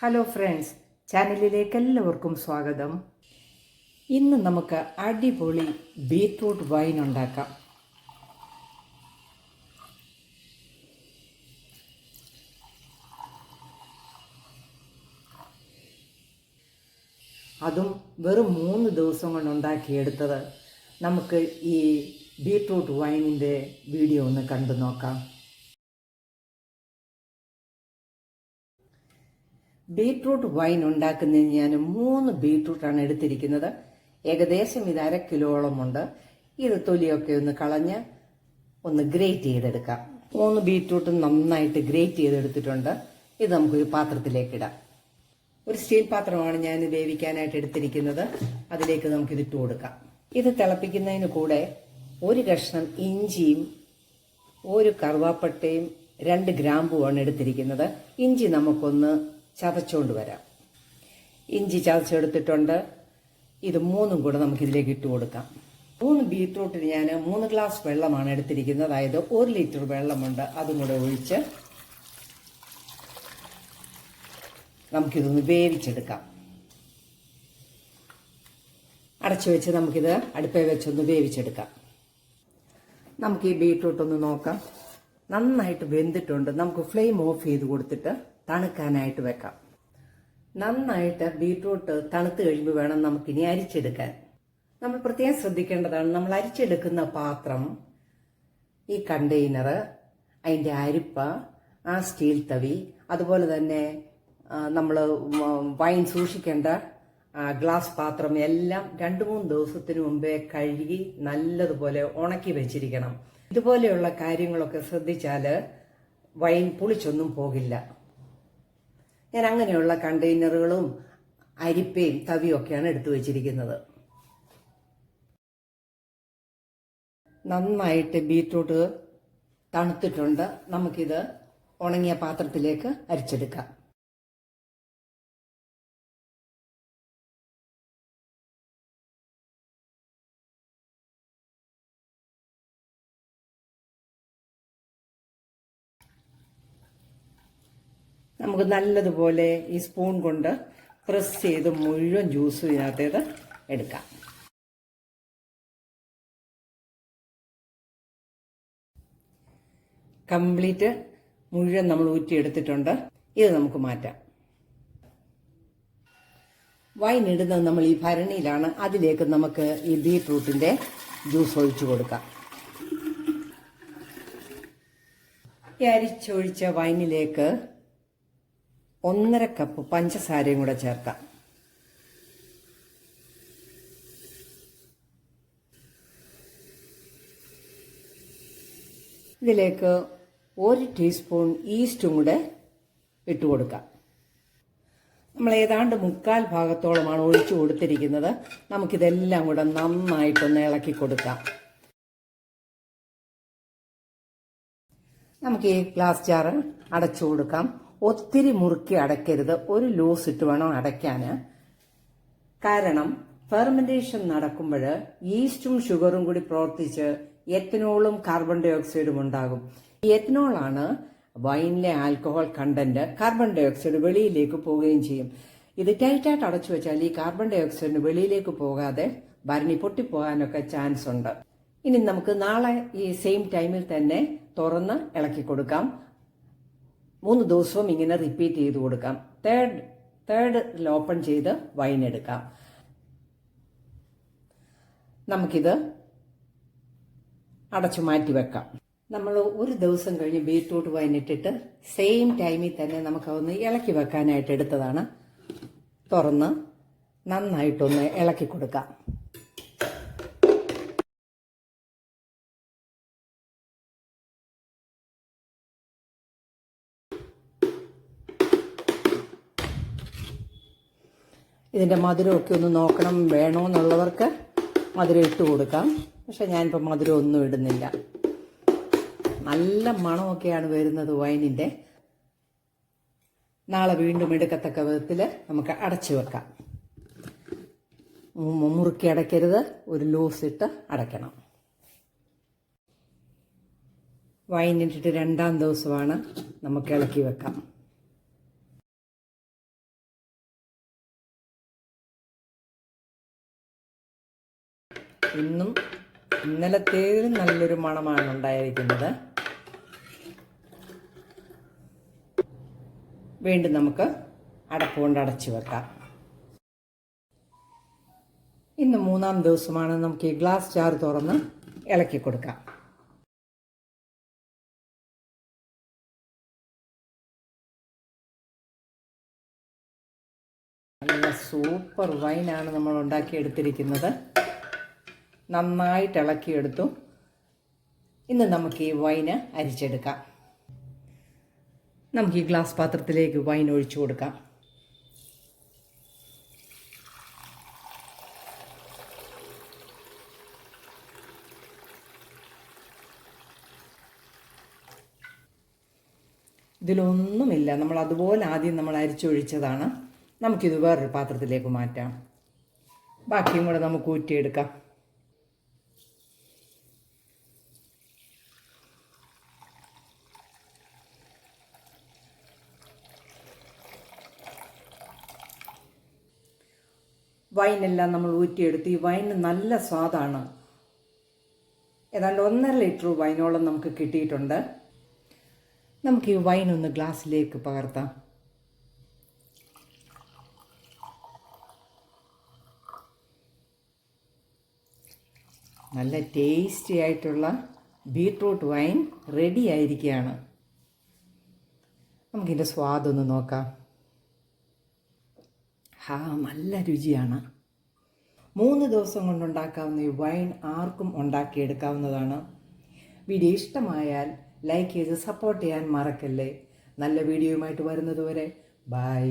Hello friends, ചാനലിലേക്ക് എല്ലാവർക്കും സ്വാഗതം. ഇന്ന് നമുക്ക് അടിപൊളി ബീറ്റ്റൂട്ട് വൈൻ ഉണ്ടാക്കാം. അതും വെറും 3 ദിവസം കൊണ്ട് ഉണ്ടാക്കിയെടുത്തത്. നമുക്ക് ഈ ബീറ്റ്റൂട്ട് വൈനിൻ്റെ വീഡിയോ ഒന്ന് കണ്ടു നോക്കാം. ബീറ്റ്റൂട്ട് വൈൻ ഉണ്ടാക്കുന്നതിന് ഞാൻ 3 ബീറ്റ്റൂട്ടാണ് എടുത്തിരിക്കുന്നത്. ഏകദേശം ഇത് 1/2 കിലോളമുണ്ട്. ഇത് തൊലിയൊക്കെ ഒന്ന് കളഞ്ഞ് ഒന്ന് ഗ്രേറ്റ് ചെയ്തെടുക്കാം. 3 ബീറ്റ്റൂട്ട് നന്നായിട്ട് ഗ്രേറ്റ് ചെയ്തെടുത്തിട്ടുണ്ട്. ഇത് നമുക്കൊരു പാത്രത്തിലേക്ക് ഇടാം. ഒരു സ്റ്റീൽ പാത്രമാണ് ഞാൻ വേവിക്കാനായിട്ട് എടുത്തിരിക്കുന്നത്. അതിലേക്ക് നമുക്കിത് ഇട്ട് കൊടുക്കാം. ഇത് തിളപ്പിക്കുന്നതിന് കൂടെ ഒരു കഷ്ണം ഇഞ്ചിയും ഒരു കറുവാപ്പട്ടയും 2 ഗ്രാമ്പുമാണ് എടുത്തിരിക്കുന്നത്. ഇഞ്ചി നമുക്കൊന്ന് ചതച്ചുകൊണ്ട് വരാം. ഇഞ്ചി ചതച്ചെടുത്തിട്ടുണ്ട്. ഇത് 3 കൂടെ നമുക്കിതിലേക്ക് ഇട്ട് കൊടുക്കാം. 3 ബീറ്റ്റൂട്ടിന് ഞാൻ 3 ഗ്ലാസ് വെള്ളമാണ് എടുത്തിരിക്കുന്നത്. അതായത് 1 ലിറ്റർ വെള്ളമുണ്ട്. അതും കൂടെ ഒഴിച്ച് നമുക്കിതൊന്ന് വേവിച്ചെടുക്കാം. അടച്ചു വെച്ച് നമുക്കിത് അടുപ്പേ വെച്ചൊന്ന് വേവിച്ചെടുക്കാം. നമുക്ക് ഈ ബീറ്റ്റൂട്ട് ഒന്ന് നോക്കാം. നന്നായിട്ട് വെന്തിട്ടുണ്ട്. നമുക്ക് ഫ്ലെയിം ഓഫ് ചെയ്ത് കൊടുത്തിട്ട് തണുക്കാനായിട്ട് വെക്കാം. നന്നായിട്ട് ബീറ്റ്റൂട്ട് തണുത്ത് കഴിയുമ്പോൾ വേണം നമുക്കിനി അരിച്ചെടുക്കാൻ. നമ്മൾ പ്രത്യേകം ശ്രദ്ധിക്കേണ്ടതാണ്, നമ്മൾ അരിച്ചെടുക്കുന്ന പാത്രം, ഈ കണ്ടെയ്നർ, അതിൻ്റെ അരിപ്പ, ആ സ്റ്റീൽ തവി, അതുപോലെ തന്നെ നമ്മൾ വൈൻ സൂക്ഷിക്കേണ്ട ഗ്ലാസ് പാത്രം എല്ലാം 2-3 ദിവസത്തിന് മുമ്പേ കഴുകി നല്ലതുപോലെ ഉണക്കി വെച്ചിരിക്കണം. ഇതുപോലെയുള്ള കാര്യങ്ങളൊക്കെ ശ്രദ്ധിച്ചാൽ വൈൻ പുളിച്ചൊന്നും പോകില്ല. ഞാൻ അങ്ങനെയുള്ള കണ്ടെയ്നറുകളും അരിപ്പയും തവിയും ഒക്കെയാണ് എടുത്തു വെച്ചിരിക്കുന്നത്. നന്നായിട്ട് ബീറ്റ്റൂട്ട് തണുത്തിട്ടുണ്ട്. നമുക്കിത് ഉണങ്ങിയ പാത്രത്തിലേക്ക് അരിച്ചെടുക്കാം. നമുക്ക് നല്ലതുപോലെ ഈ സ്പൂൺ കൊണ്ട് പ്രസ് ചെയ്ത് മുഴുവൻ ജ്യൂസും ഇതിനകത്തേത് എടുക്കാം. കംപ്ലീറ്റ് മുഴുവൻ നമ്മൾ ഊറ്റിയെടുത്തിട്ടുണ്ട്. ഇത് നമുക്ക് മാറ്റാം. വൈൻ ഇടുന്നത് നമ്മൾ ഈ ഭരണിയിലാണ്. അതിലേക്ക് നമുക്ക് ഈ ബീറ്റ്റൂട്ടിൻ്റെ ജ്യൂസ് ഒഴിച്ചു കൊടുക്കാം. ഈ അരിച്ചൊഴിച്ച വൈനിലേക്ക് 1.5 കപ്പ് പഞ്ചസാരയും കൂടെ ചേർക്കാം. ഇതിലേക്ക് 1 ടീസ്പൂൺ ഈസ്റ്റും കൂടെ ഇട്ട് കൊടുക്കാം. നമ്മൾ ഏതാണ്ട് 1/4 ഭാഗത്തോളമാണ് ഒഴിച്ചു കൊടുത്തിരിക്കുന്നത്. നമുക്കിതെല്ലാം കൂടെ നന്നായിട്ടൊന്ന് ഇളക്കി കൊടുക്കാം. നമുക്ക് ഈ ഗ്ലാസ് ജാറ് അടച്ചു കൊടുക്കാം. ഒത്തിരി മുറുക്കി അടയ്ക്കരുത്. ഒരു ലൂസ് ഇട്ട് വേണം അടയ്ക്കാൻ. കാരണം ഫെർമെന്റേഷൻ നടക്കുമ്പോൾ ഈസ്റ്റും ഷുഗറും കൂടി പ്രവർത്തിച്ച് എത്തനോളും കാർബൺ ഡൈ ഓക്സൈഡും ഉണ്ടാകും. ഈ എത്തനോളാണ് വൈനിലെ alcohol content. Carbon dioxide വെളിയിലേക്ക് പോവുകയും ചെയ്യും. ഇത് ടൈറ്റായിട്ട് അടച്ചു വെച്ചാൽ ഈ കാർബൺ ഡൈ ഓക്സൈഡിന് വെളിയിലേക്ക് പോകാതെ ഭരണി പൊട്ടിപ്പോകാനൊക്കെ ചാൻസ് ഉണ്ട്. ഇനി നമുക്ക് നാളെ ഈ സെയിം ടൈമിൽ തന്നെ തുറന്ന് ഇളക്കി കൊടുക്കാം. 3 ദിവസവും ഇങ്ങനെ റിപ്പീറ്റ് ചെയ്ത് കൊടുക്കാം. തേർഡിൽ ഓപ്പൺ ചെയ്ത് വൈൻ എടുക്കാം. നമുക്കിത് അടച്ചു മാറ്റി വെക്കാം. നമ്മൾ ഒരു ദിവസം കഴിഞ്ഞ് ബീറ്റ്റൂട്ട് വൈൻ ഇട്ടിട്ട് സെയിം ടൈമിൽ തന്നെ നമുക്കതൊന്ന് ഇളക്കി വെക്കാനായിട്ട് എടുത്തതാണ്. തുറന്ന് നന്നായിട്ടൊന്ന് ഇളക്കി കൊടുക്കാം. ഇതിൻ്റെ മധുരമൊക്കെ ഒന്ന് നോക്കണം. വേണമെന്നുള്ളവർക്ക് മധുരം ഇട്ട് കൊടുക്കാം. പക്ഷെ ഞാനിപ്പോൾ മധുരം ഒന്നും ഇടുന്നില്ല. നല്ല മണമൊക്കെയാണ് വരുന്നത് വൈനിൻ്റെ. നാളെ വീണ്ടും എടുക്കത്തക്ക വിധത്തിൽ നമുക്ക് അടച്ചു വെക്കാം. മുറുക്കി അടയ്ക്കരുത്. ഒരു ലൂസ് ഇട്ട് അടയ്ക്കണം. വൈനിട്ടിട്ട് 2-ാം ദിവസമാണ്. നമുക്ക് ഇളക്കി വെക്കാം. ഇന്നും ഇന്നലത്തേതിലും നല്ലൊരു മണമാണ് ഉണ്ടായിരിക്കുന്നത്. വീണ്ടും നമുക്ക് അടപ്പ് കൊണ്ട് അടച്ചു വെക്കാം. ഇന്ന് 3-ാം ദിവസമാണ്. നമുക്ക് ഈ ഗ്ലാസ് ജാർ തുറന്ന് ഇളക്കി കൊടുക്കാം. നല്ല സൂപ്പർ വൈനാണ് നമ്മൾ ഉണ്ടാക്കിയെടുത്തിരിക്കുന്നത്. നന്നായിട്ട് ഇളക്കിയെടുത്തു. ഇന്ന് നമുക്ക് ഈ വൈന് അരിച്ചെടുക്കാം. നമുക്ക് ഈ ഗ്ലാസ് പാത്രത്തിലേക്ക് വൈൻ ഒഴിച്ചു കൊടുക്കാം. ഇതിലൊന്നുമില്ല, നമ്മൾ അതുപോലെ ആദ്യം നമ്മൾ അരിച്ചൊഴിച്ചതാണ്. നമുക്കിത് വേറൊരു പാത്രത്തിലേക്ക് മാറ്റാം. ബാക്കിയും കൂടെ നമുക്ക് ഊറ്റിയെടുക്കാം. വൈനെല്ലാം നമ്മൾ ഊറ്റിയെടുത്ത്. ഈ വൈന് നല്ല സ്വാദാണ്. ഏതാണ്ട് 1.5 ലിറ്റർ വൈനോളം നമുക്ക് കിട്ടിയിട്ടുണ്ട്. നമുക്ക് ഈ വൈൻ ഒന്ന് ഗ്ലാസ്സിലേക്ക് പകർത്താം. നല്ല ടേസ്റ്റി ആയിട്ടുള്ള ബീട്രൂട്ട് വൈൻ റെഡി ആയിരിക്കുകയാണ്. നമുക്കിതിൻ്റെ സ്വാദൊന്ന് നോക്കാം. നല്ല രുചിയാണ്. 3 ദിവസം കൊണ്ടുണ്ടാക്കാവുന്ന ഈ വൈൻ ആർക്കും ഉണ്ടാക്കിയെടുക്കാവുന്നതാണ്. വീഡിയോ ഇഷ്ടമായാൽ ലൈക്ക് ചെയ്ത് സപ്പോർട്ട് ചെയ്യാൻ മറക്കല്ലേ. നല്ല വീഡിയോയുമായിട്ട് വരുന്നതുവരെ ബൈ.